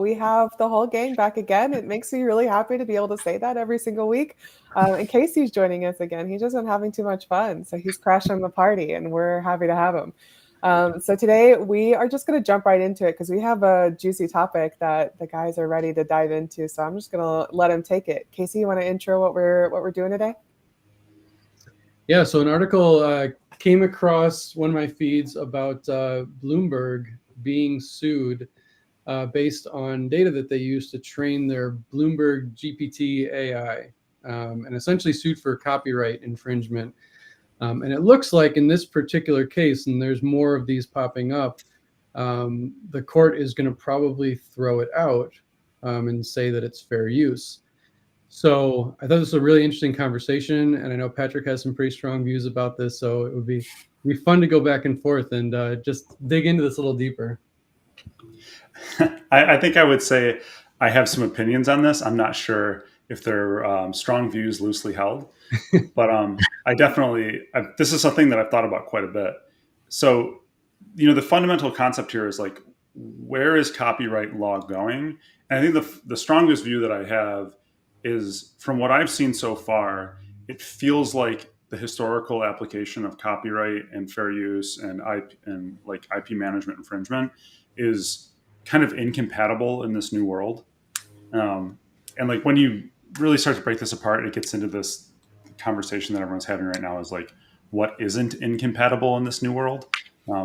We have the whole gang back again. It makes me really happy to be able to say that every single week. And Casey's joining us again. He's just been having too much fun. So he's crashing the party, and we're happy to have him. So today we are just going to jump right into it because we have a juicy topic that the guys are ready to dive into. So I'm just going to let him take it. Casey, you want to intro what we're doing today? Yeah, so an article came across one of my feeds about Bloomberg being sued based on data that they used to train their Bloomberg GPT AI, and essentially sued for copyright infringement. And it looks like in this particular case, and there's more of these popping up, the court is going to probably throw it out and say that it's fair use. So I thought this was a really interesting conversation, and I know Patrick has some pretty strong views about this. So it would be fun to go back and forth and just dig into this a little deeper. I think I would say I have some opinions on this. I'm not sure if they're strong views, loosely held, but this is something that I've thought about quite a bit. So, the fundamental concept here is like, where is copyright law going? And I think the strongest view that I have is, from what I've seen so far, it feels like the historical application of copyright and fair use and IP management infringement is kind of incompatible in this new world. And like, when you really start to break this apart, it gets into this conversation that everyone's having right now, is like, what isn't incompatible in this new world?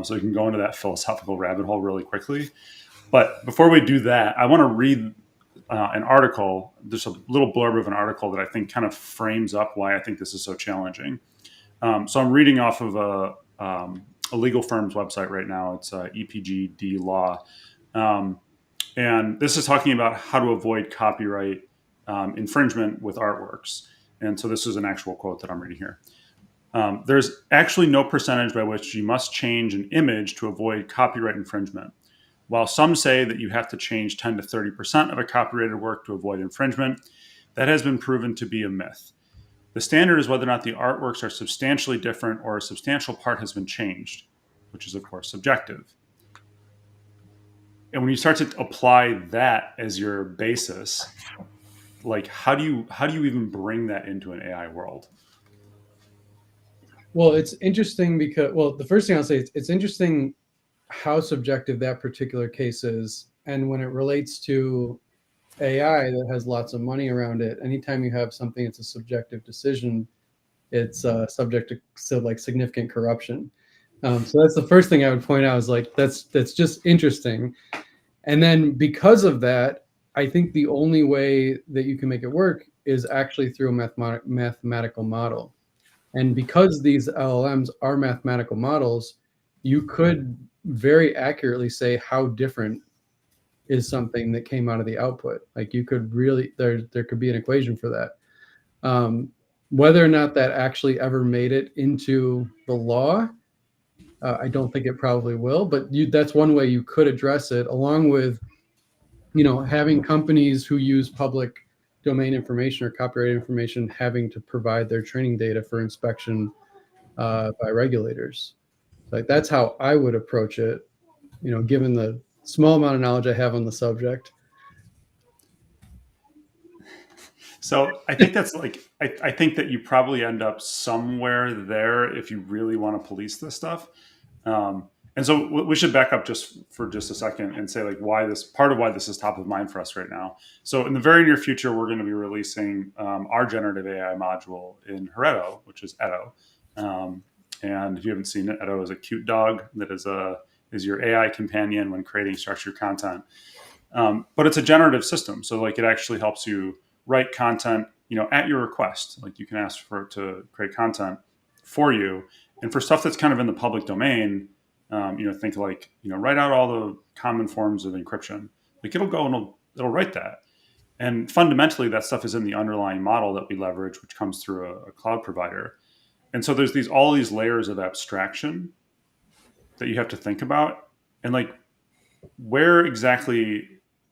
So we can go into that philosophical rabbit hole really quickly. But before we do that, I want to read an article, just a little blurb of an article that I think kind of frames up why I think this is so challenging. So I'm reading off of a legal firm's website right now. It's EPGD Law. And this is talking about how to avoid copyright infringement with artworks. And so this is an actual quote that I'm reading here. There's actually no percentage by which you must change an image to avoid copyright infringement. While some say that you have to change 10 to 30% of a copyrighted work to avoid infringement, that has been proven to be a myth. The standard is whether or not the artworks are substantially different or a substantial part has been changed, which is, of course, subjective. And when you start to apply that as your basis, like, how do you even bring that into an AI world? Well, it's interesting because, the first thing I'll say is it's interesting how subjective that particular case is. And when it relates to AI that has lots of money around it, anytime you have something that's a subjective decision, it's subject to like significant corruption. So that's the first thing I would point out, is like, that's just interesting. And then because of that, I think the only way that you can make it work is actually through a mathematical model. And because these LLMs are mathematical models, you could very accurately say how different is something that came out of the output. Like, you could really, there could be an equation for that. Whether or not that actually ever made it into the law, I don't think it probably will, but that's one way you could address it, along with, having companies who use public domain information or copyright information having to provide their training data for inspection by regulators. Like, that's how I would approach it, given the small amount of knowledge I have on the subject. So I think that's like, I think that you probably end up somewhere there if you really want to police this stuff. And so we should back up just for just a second and say, like, why this is top of mind for us right now. So in the very near future, we're going to be releasing our generative AI module in Heretto, which is Edo. And if you haven't seen it, Edo is a cute dog that is your AI companion when creating structured content. But it's a generative system, so like, it actually helps you write content, at your request. Like, you can ask for it to create content for you, and for stuff that's kind of in the public domain, think like, write out all the common forms of encryption. Like, it'll go and it'll write that. And fundamentally, that stuff is in the underlying model that we leverage, which comes through a cloud provider. And so there's all these layers of abstraction that you have to think about. And like, where exactly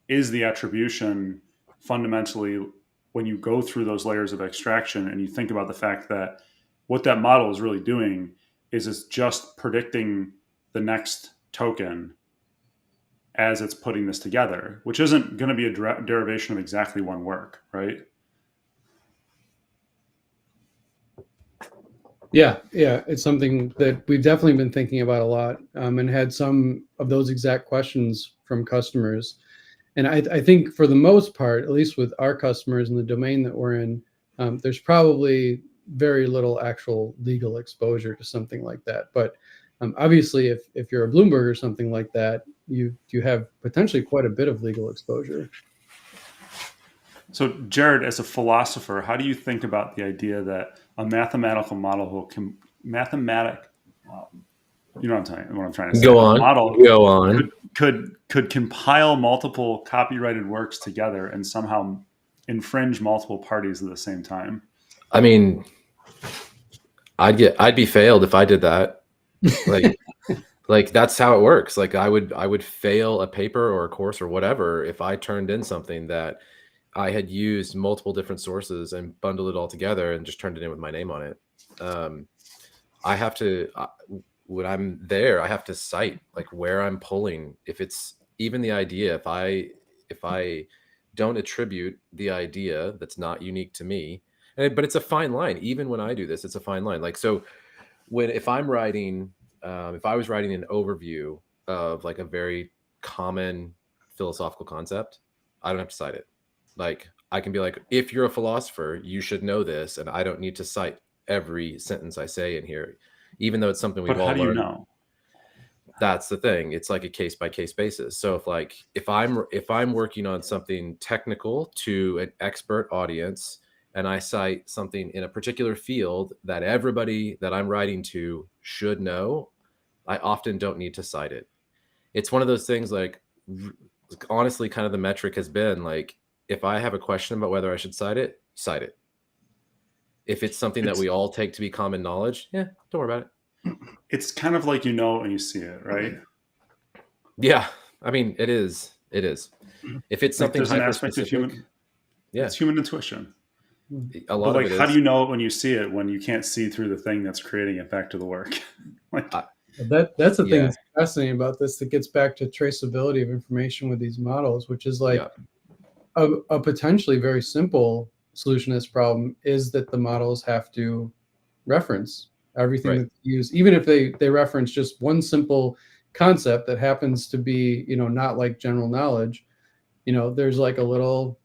is the attribution fundamentally when you go through those layers of abstraction and you think about the fact that what that model is really doing is it's just predicting the next token as it's putting this together, which isn't going to be a derivation of exactly one work, right? Yeah, it's something that we've definitely been thinking about a lot, and had some of those exact questions from customers. And I think for the most part, at least with our customers in the domain that we're in, there's probably very little actual legal exposure to something like that. But obviously, if you're a Bloomberg or something like that, you have potentially quite a bit of legal exposure. So, Jared, as a philosopher, how do you think about the idea that a mathematical model you know what I'm trying to say? Go on. A model Go on. could compile multiple copyrighted works together and somehow infringe multiple parties at the same time? I mean, I'd be failed if I did that. Like that's how it works. Like I would fail a paper or a course or whatever if I turned in something that I had used multiple different sources and bundled it all together and just turned it in with my name on it. I have to, when I'm there, I have to cite like where I'm pulling. If it's even the idea, if I don't attribute the idea that's not unique to me, but it's a fine line. Even when I do this, it's a fine line. Like, so if I'm writing, if I was writing an overview of like a very common philosophical concept, I don't have to cite it. Like I can be like, if you're a philosopher, you should know this, and I don't need to cite every sentence I say in here, even though it's something we've all learned. But how do you know? That's the thing. It's like a case by case basis. So if I'm working on something technical to an expert audience, and I cite something in a particular field that everybody that I'm writing to should know, I often don't need to cite it. It's one of those things like, honestly, kind of the metric has been like, if I have a question about whether I should cite it, cite it. If it's something that we all take to be common knowledge, don't worry about it. It's kind of like, you know, when you see it, right? Yeah. I mean, it is. If it's something like there's an aspect of human, it's human intuition. A lot but like, of it how is. do you know it when you see it, when you can't see through the thing that's creating it back to the work? That's the thing that's fascinating about this, that gets back to traceability of information with these models, which is like a potentially very simple solution to this problem is that the models have to reference everything that they use, even if they reference just one simple concept that happens to be, not like general knowledge. There's like a little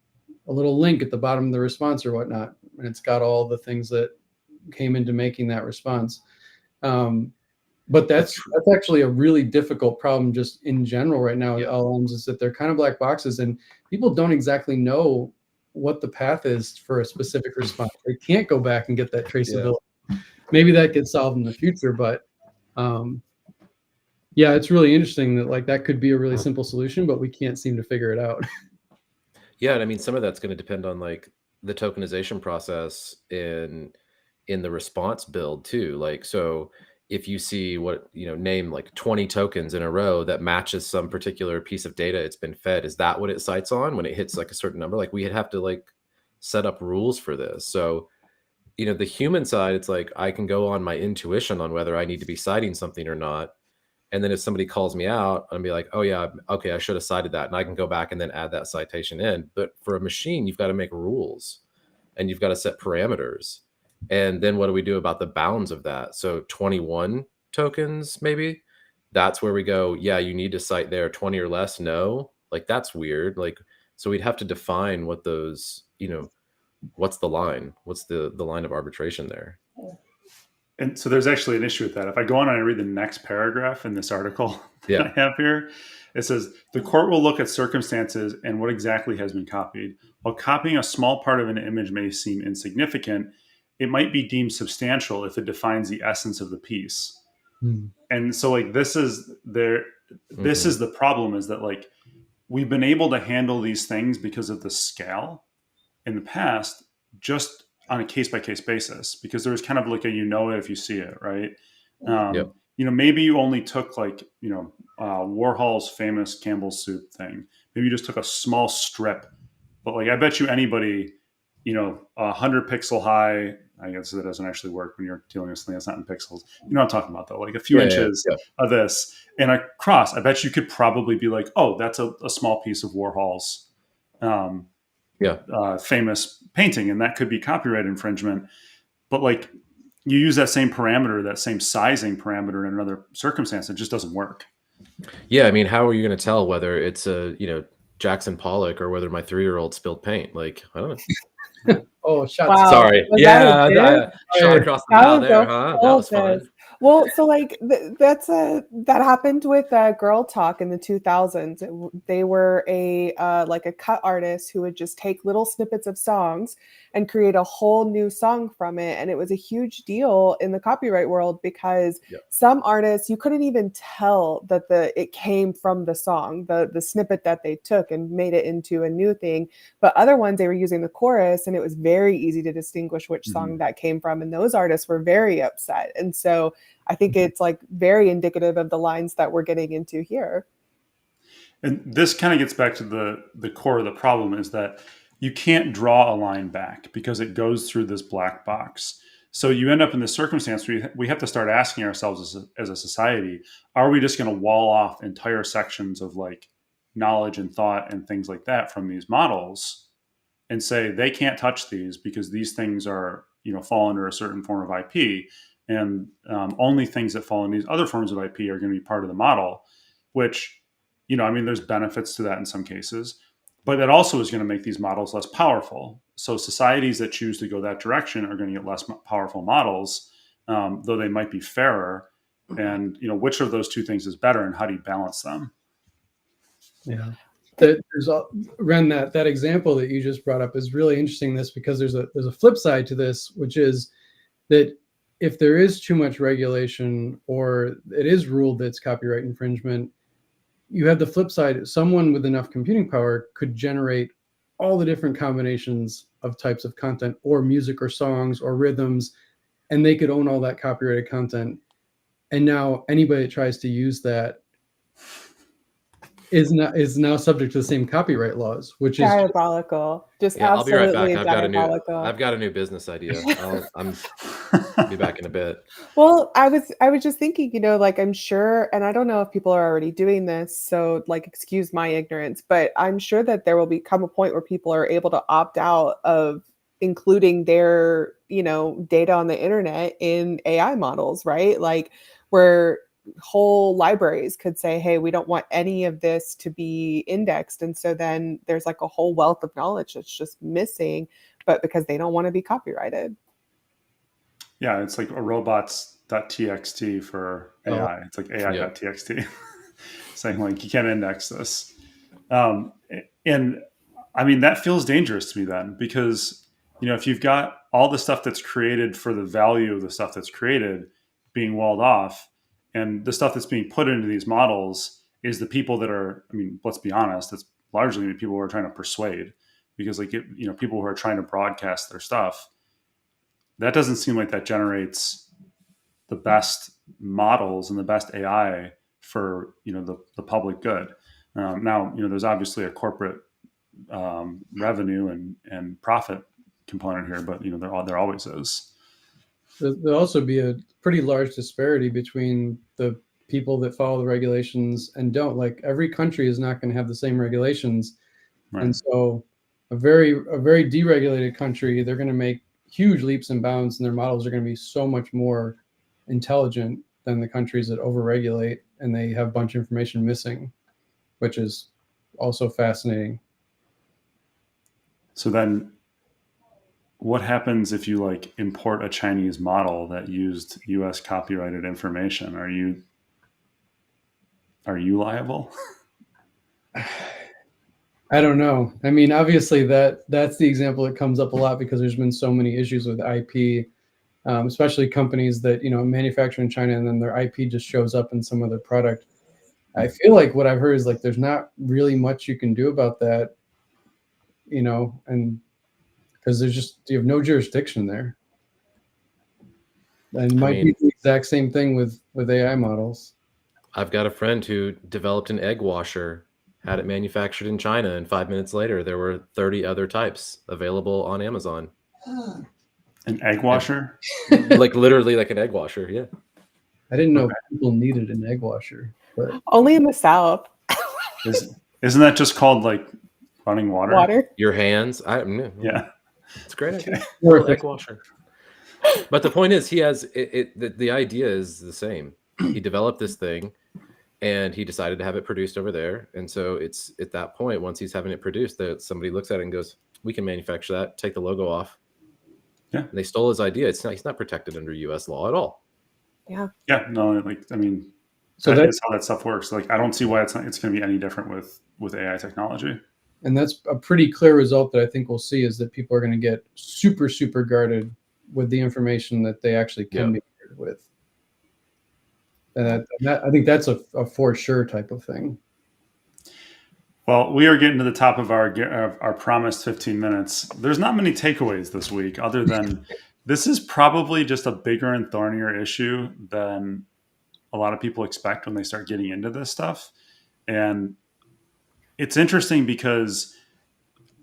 link at the bottom of the response or whatnot, and it's got all the things that came into making that response. But that's actually a really difficult problem just in general right now with LLMs, is that they're kind of black boxes and people don't exactly know what the path is for a specific response. They can't go back and get that traceability. Maybe that gets solved in the future, but it's really interesting that like that could be a really simple solution, but we can't seem to figure it out. Yeah, and I mean, some of that's going to depend on like the tokenization process in the response build too. Like, so if you see name like 20 tokens in a row that matches some particular piece of data it's been fed, is that what it cites on when it hits like a certain number? Like we'd have to like set up rules for this. So, the human side, it's like I can go on my intuition on whether I need to be citing something or not. And then if somebody calls me out, I'll be like, oh yeah, okay, I should have cited that. And I can go back and then add that citation in. But for a machine, you've got to make rules and you've got to set parameters. And then what do we do about the bounds of that? So 21 tokens, maybe that's where we go. Yeah, you need to cite there. 20 or less, no. Like that's weird. Like, so we'd have to define what those, what's the line? What's the line of arbitration there? And so there's actually an issue with that. If I go on and I read the next paragraph in this article that I have here, it says the court will look at circumstances and what exactly has been copied. While copying a small part of an image may seem insignificant, it might be deemed substantial if it defines the essence of the piece. And so like this is the problem, is that like we've been able to handle these things because of the scale in the past, just on a case-by-case basis, because there was kind of like a, it if you see it, right? Maybe you only took like, Warhol's famous Campbell's soup thing. Maybe you just took a small strip, but like, I bet you anybody 100 pixel high. I guess that doesn't actually work when you're dealing with something that's not in pixels. You know what I'm talking about, though, like a few inches of this and across. I bet you could probably be like, oh, that's a small piece of Warhol's famous painting, and that could be copyright infringement. But like, you use that same parameter, that same sizing parameter in another circumstance, it just doesn't work. Yeah, I mean, how are you going to tell whether it's a Jackson Pollock or whether my 3-year-old spilled paint? Like, I don't know. Oh, shots. Wow. Sorry. Was Yeah, that shot across the bow there, huh? That was fun. Well, so like that happened with Girl Talk in the 2000s. They were a cut artist who would just take little snippets of songs and create a whole new song from it, and it was a huge deal in the copyright world because some artists, you couldn't even tell that it came from the song, the snippet that they took and made it into a new thing. But other ones, they were using the chorus, and it was very easy to distinguish which song that came from, and those artists were very upset. And so I think it's like very indicative of the lines that we're getting into here. And this kind of gets back to the core of the problem, is that you can't draw a line back because it goes through this black box. So you end up in this circumstance where we have to start asking ourselves as a society, are we just going to wall off entire sections of like knowledge and thought and things like that from these models and say they can't touch these because these things are, fall under a certain form of IP, and only things that fall in these other forms of IP are going to be part of the model, which, there's benefits to that in some cases, but that also is going to make these models less powerful. So societies that choose to go that direction are going to get less powerful models, though they might be fairer. And, which of those two things is better, and how do you balance them? Yeah. Ren, that example that you just brought up is really interesting. Because there's a flip side to this, which is that if there is too much regulation or it is ruled that it's copyright infringement, you have the flip side. Someone with enough computing power could generate all the different combinations of types of content or music or songs or rhythms, and they could own all that copyrighted content. And now anybody that tries to use that is now subject to the same copyright laws, which is diabolical. I'll be right back. Diabolical. I've got a new business idea. I'll be back in a bit. Well, I was just thinking, I'm sure, and I don't know if people are already doing this, so excuse my ignorance, but I'm sure that there will become a point where people are able to opt out of including their, data on the internet in AI models, right? Like where whole libraries could say, hey, we don't want any of this to be indexed. And so then there's like a whole wealth of knowledge that's just missing, but because they don't want to be copyrighted. Yeah, it's like a robots.txt for AI. It's like AI.txt saying like, you can't index this. And I mean, that feels dangerous to me then, because, if you've got all the stuff that's created for the value of the stuff that's created being walled off, and the stuff that's being put into these models is the people that are, let's be honest, it's largely the people who are trying to persuade, because people who are trying to broadcast their stuff, that doesn't seem like that generates the best models and the best AI for, the public good. Now, there's obviously a corporate revenue and profit component here, but, there always is. There'll also be a pretty large disparity between the people that follow the regulations and don't. Like every country is not going to have the same regulations. Right. And so a very deregulated country, they're going to make huge leaps and bounds, and their models are going to be so much more intelligent than the countries that overregulate and they have a bunch of information missing, which is also fascinating. So then what happens if you import a Chinese model that used US copyrighted information? Are you liable? I don't know. Obviously that's the example that comes up a lot because there's been so many issues with IP, especially companies that, manufacture in China and then their IP just shows up in some other product. I feel like what I've heard is there's not really much you can do about that, and because you have no jurisdiction there. And it might be the exact same thing with AI models. I've got a friend who developed an egg washer had it manufactured in China, and 5 minutes later, there were 30 other types available on Amazon. An egg washer? Like literally like an egg washer. Yeah. I didn't know people needed an egg washer, but Only in the South. Isn't that just called like running water? Water. Your hands. Yeah. It's a great idea. Okay. Little egg washer. But the point is, he has the idea is the same. He developed this thing, and he decided to have it produced over there. And so it's at that point, once he's having it produced, that somebody looks at it and goes, "We can manufacture that. Take the logo off." Yeah. And they stole his idea. He's not protected under U.S. law at all. Yeah. Yeah. No, like, I mean, so that's how that stuff works. Like, I don't see why it's going to be any different with AI technology. and that's a pretty clear result that I think we'll see, is that people are going to get super, super guarded with the information that they actually can be guarded with. And I think that's a for sure type of thing. Well, we are getting to the top of our promised 15 minutes. There's not many takeaways this week, other than this is probably just a bigger and thornier issue than a lot of people expect when they start getting into this stuff. And it's interesting because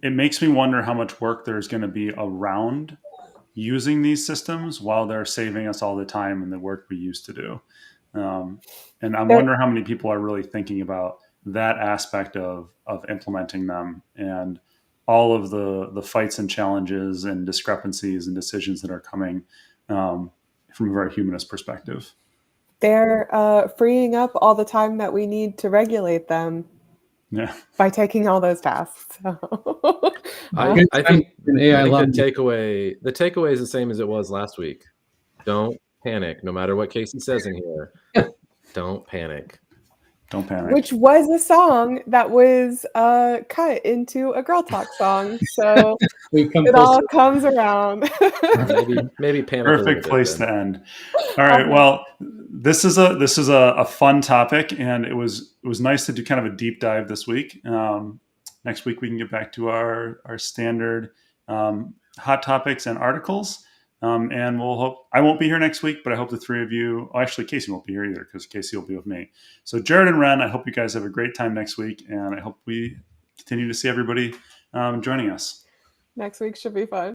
it makes me wonder how much work there's going to be around using these systems while they're saving us all the time and the work we used to do. And I wonder how many people are really thinking about that aspect of implementing them, and all of the fights and challenges and discrepancies and decisions that are coming from a very humanist perspective. They're freeing up all the time that we need to regulate them. Yeah. By taking all those tasks. I think the takeaway is the same as it was last week. Don't panic, no matter what Casey says in here. Don't panic. Don't panic. Which was a song that was cut into a girl talk song. So it all comes around. maybe panic. Perfect place to end. All right. Well, this is a fun topic, and it was nice to do kind of a deep dive this week. Next week we can get back to our standard hot topics and articles. And we'll hope I won't be here next week, but I hope the three of you, actually Casey won't be here either, because Casey will be with me. So Jared and Ren, I hope you guys have a great time next week, and I hope we continue to see everybody joining us. Next week should be fun.